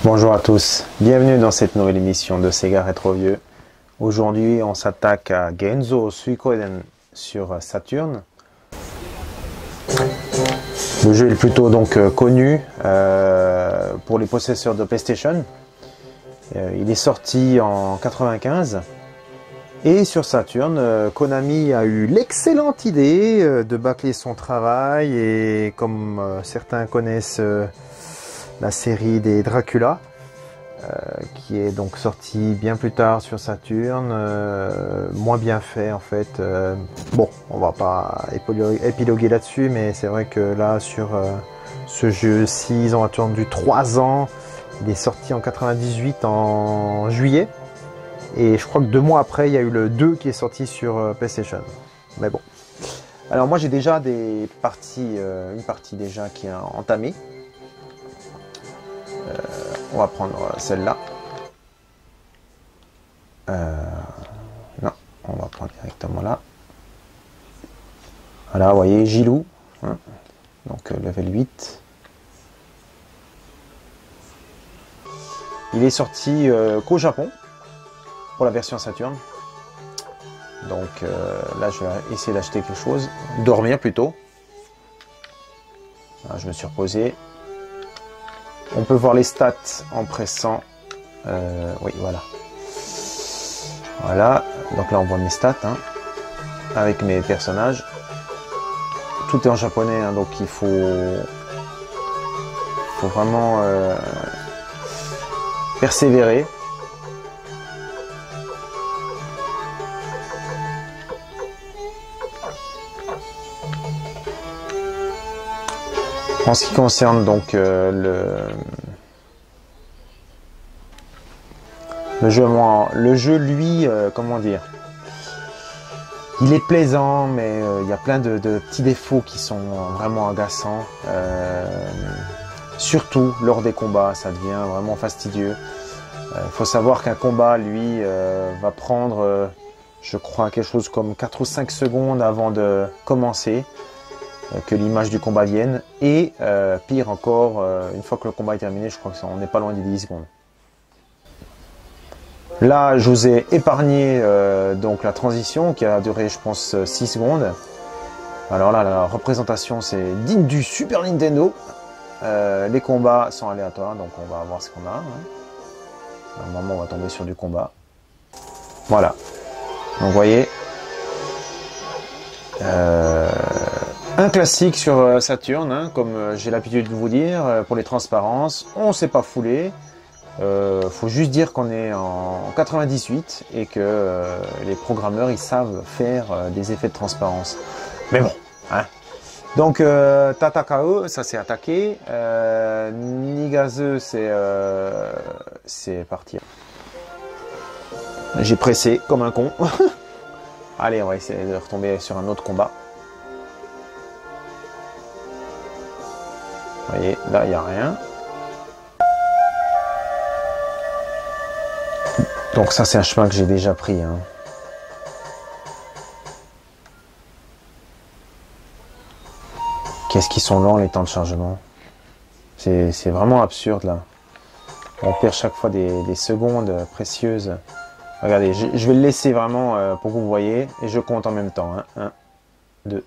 Bonjour à tous, bienvenue dans cette nouvelle émission de Sega Rétro Vieux. Aujourd'hui, on s'attaque à Genzo Suikoden sur Saturn. Le jeu est plutôt donc connu pour les possesseurs de PlayStation. Il est sorti en 95 et sur Saturn, Konami a eu l'excellente idée de bâcler son travail et comme certains connaissent la série des Dracula, qui est donc sortie bien plus tard sur Saturn, moins bien fait en fait. Bon, on va pas épiloguer là-dessus, mais c'est vrai que là sur ce jeu-ci, ils ont attendu 3 ans. Il est sorti en 98 en juillet, et je crois que 2 mois après, il y a eu le 2 qui est sorti sur PlayStation. Mais bon. Alors moi j'ai déjà une partie déjà qui est entamée. On va prendre celle-là. Non, on va prendre directement là. Voilà, vous voyez, Gilou. Hein, donc level 8. Il est sorti qu'au Japon pour la version Saturn. Donc là, je vais essayer d'acheter quelque chose. Dormir plutôt. Là, je me suis reposé. On peut voir les stats en pressant. Oui, voilà. Voilà. Donc là, on voit mes stats hein, avec mes personnages. Tout est en japonais, hein, donc il faut vraiment persévérer. En ce qui concerne donc le jeu lui, comment dire, il est plaisant, mais il y a plein de petits défauts qui sont vraiment agaçants. Surtout lors des combats, ça devient vraiment fastidieux. Il faut savoir qu'un combat, lui, va prendre, je crois, quelque chose comme 4 ou 5 secondes avant de commencer. Que l'image du combat vienne, et pire encore, une fois que le combat est terminé, je crois qu'on n'est pas loin des 10 secondes. Là, je vous ai épargné donc la transition qui a duré, je pense, 6 secondes. Alors là, la représentation, c'est digne du Super Nintendo. Les combats sont aléatoires, donc on va voir ce qu'on a. Hein. Normalement, on va tomber sur du combat. Voilà. Donc, vous voyez. Un classique sur Saturn, hein, comme j'ai l'habitude de vous dire, pour les transparences, on ne s'est pas foulé. Faut juste dire qu'on est en 98 et que les programmeurs ils savent faire des effets de transparence. Mais bon, hein. Donc Tatakao, ça c'est attaqué. Nigaze, c'est partir. J'ai pressé comme un con. Allez, on va essayer de retomber sur un autre combat. Vous voyez, là, il n'y a rien. Donc ça, c'est un chemin que j'ai déjà pris. Hein. Qu'est-ce qu'ils sont lents, les temps de chargement. C'est vraiment absurde, là. On perd chaque fois des secondes précieuses. Regardez, je vais le laisser vraiment pour que vous voyez. Et je compte en même temps. Hein. 1, 2,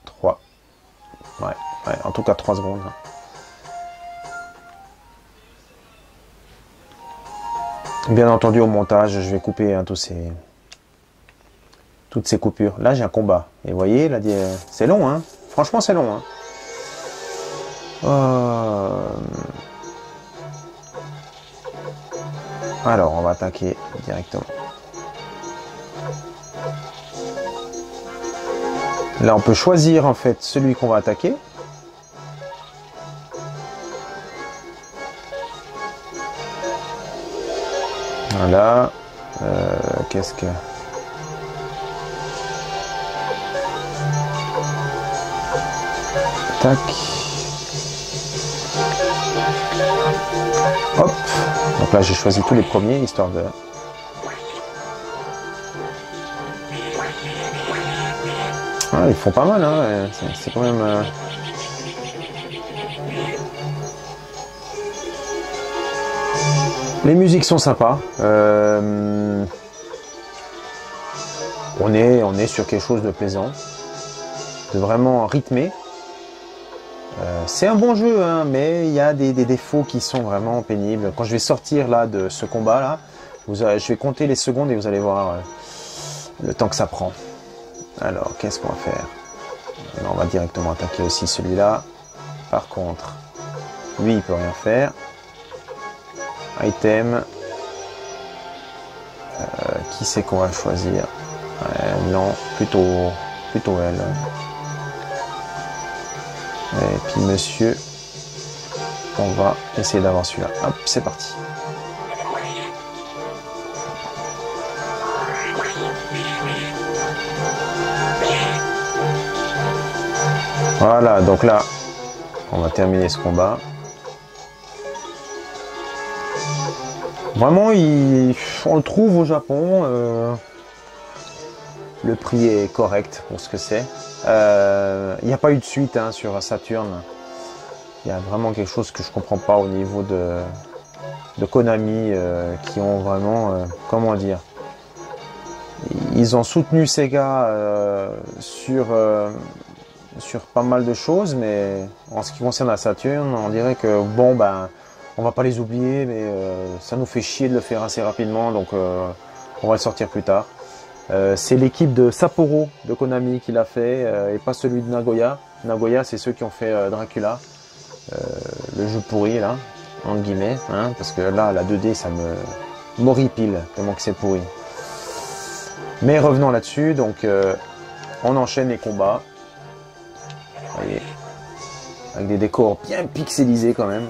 3. Ouais, en tout cas 3 secondes. Bien entendu, au montage, je vais couper hein, toutes ces coupures. Là, j'ai un combat. Et vous voyez, là, c'est long. Hein. Franchement, c'est long. Hein. Alors, on va attaquer directement. Là, on peut choisir en fait celui qu'on va attaquer. Voilà. Qu'est-ce que... Tac. Hop. Donc là, j'ai choisi tous les premiers, histoire de... Ah, ils font pas mal, hein. C'est quand même... Les musiques sont sympas. On est sur quelque chose de plaisant, de vraiment rythmé. C'est un bon jeu, hein, mais il y a des défauts qui sont vraiment pénibles. Quand je vais sortir là de ce combat là, je vais compter les secondes et vous allez voir le temps que ça prend. Alors, qu'est-ce qu'on va faire? On va directement attaquer aussi celui-là. Par contre, lui, il peut rien faire. Item. Qui c'est qu'on va choisir? Non, plutôt elle. Et puis monsieur, on va essayer d'avoir celui-là. Hop, c'est parti. Voilà, donc là, on va terminer ce combat. Vraiment, on le trouve au Japon. Le prix est correct pour ce que c'est. Il n'y a pas eu de suite hein, sur Saturn. Il y a vraiment quelque chose que je comprends pas au niveau de Konami qui ont vraiment, comment dire, ils ont soutenu Sega sur pas mal de choses, mais en ce qui concerne la Saturn, on dirait que bon ben on va pas les oublier, mais ça nous fait chier de le faire assez rapidement, donc on va le sortir plus tard. C'est l'équipe de Sapporo de Konami qui l'a fait et pas celui de Nagoya. Nagoya, c'est ceux qui ont fait Dracula, le jeu pourri là, entre guillemets, hein, parce que là la 2D ça me m'horripile tellement que c'est pourri. Mais revenons là-dessus, donc on enchaîne les combats. Voyez, avec des décors bien pixelisés quand même.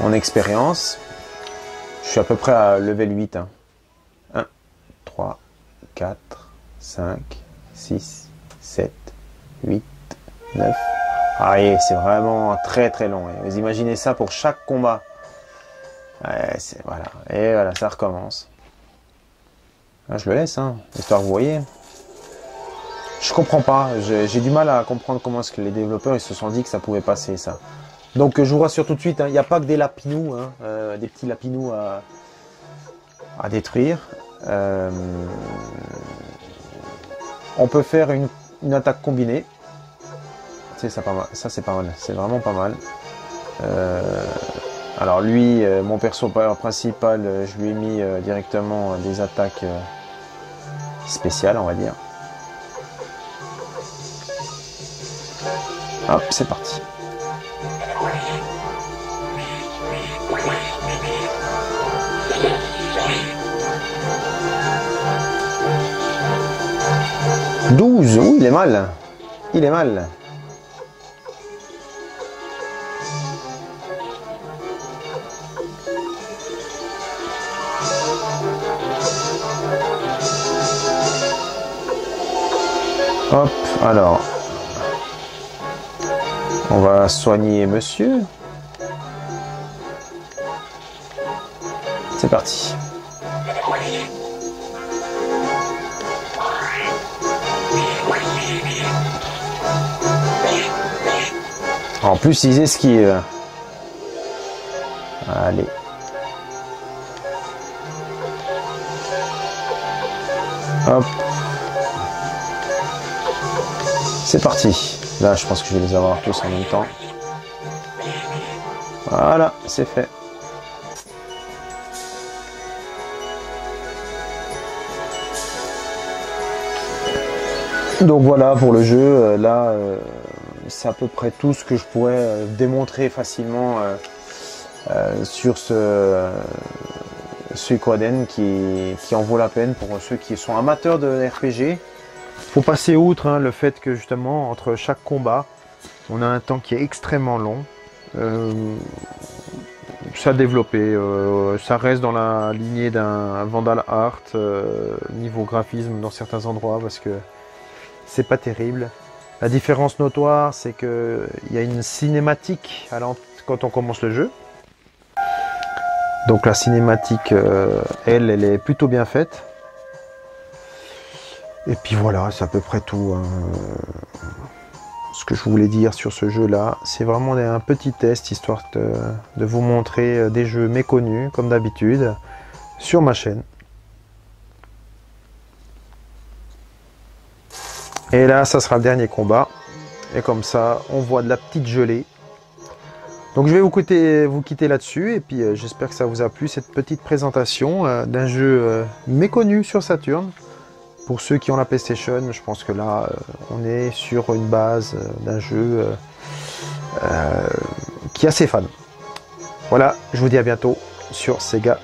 En expérience. Je suis à peu près à level 8. Hein. 1, 3, 4, 5, 6, 7, 8, 9. Ah, c'est vraiment très très long. Vous imaginez ça pour chaque combat. Ouais, voilà. Et voilà, ça recommence. Ah, je le laisse, hein, histoire que vous voyez. Je comprends pas. J'ai du mal à comprendre comment est-ce que les développeurs ils se sont dit que ça pouvait passer ça. Donc je vous rassure tout de suite, il n'y a pas que des lapinous, hein, des petits lapinous à détruire. On peut faire une attaque combinée. Ça c'est pas mal, c'est vraiment pas mal. Alors lui, mon perso principal, je lui ai mis directement des attaques spéciales, on va dire. Hop, c'est parti. « 12 » oui, il est mal. Il est mal. Hop, alors. On va soigner monsieur. C'est parti. En plus, ils esquivent. Allez. Hop. C'est parti. Là, je pense que je vais les avoir tous en même temps. Voilà, c'est fait. Donc voilà pour le jeu. Là, c'est à peu près tout ce que je pourrais démontrer facilement sur ce Suikoden qui en vaut la peine pour ceux qui sont amateurs de RPG. Faut passer outre hein, le fait que justement entre chaque combat, on a un temps qui est extrêmement long. Ça a développé, ça reste dans la lignée d'un Vandal Art niveau graphisme dans certains endroits parce que c'est pas terrible. La différence notoire, c'est que il y a une cinématique quand on commence le jeu. Donc la cinématique, elle est plutôt bien faite. Et puis voilà, c'est à peu près tout. Hein. ce que je voulais dire sur ce jeu-là. C'est vraiment un petit test, histoire de vous montrer des jeux méconnus, comme d'habitude, sur ma chaîne. Et là, ça sera le dernier combat. Et comme ça, on voit de la petite gelée. Donc je vais vous quitter là-dessus. Et puis j'espère que ça vous a plu, cette petite présentation d'un jeu méconnu sur Saturn. Pour ceux qui ont la PlayStation, je pense que là, on est sur une base d'un jeu qui est assez fan. Voilà, je vous dis à bientôt sur Sega,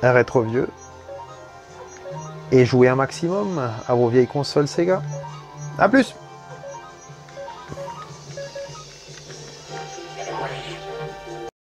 un rétro vieux. Et jouez un maximum à vos vieilles consoles Sega. A plus!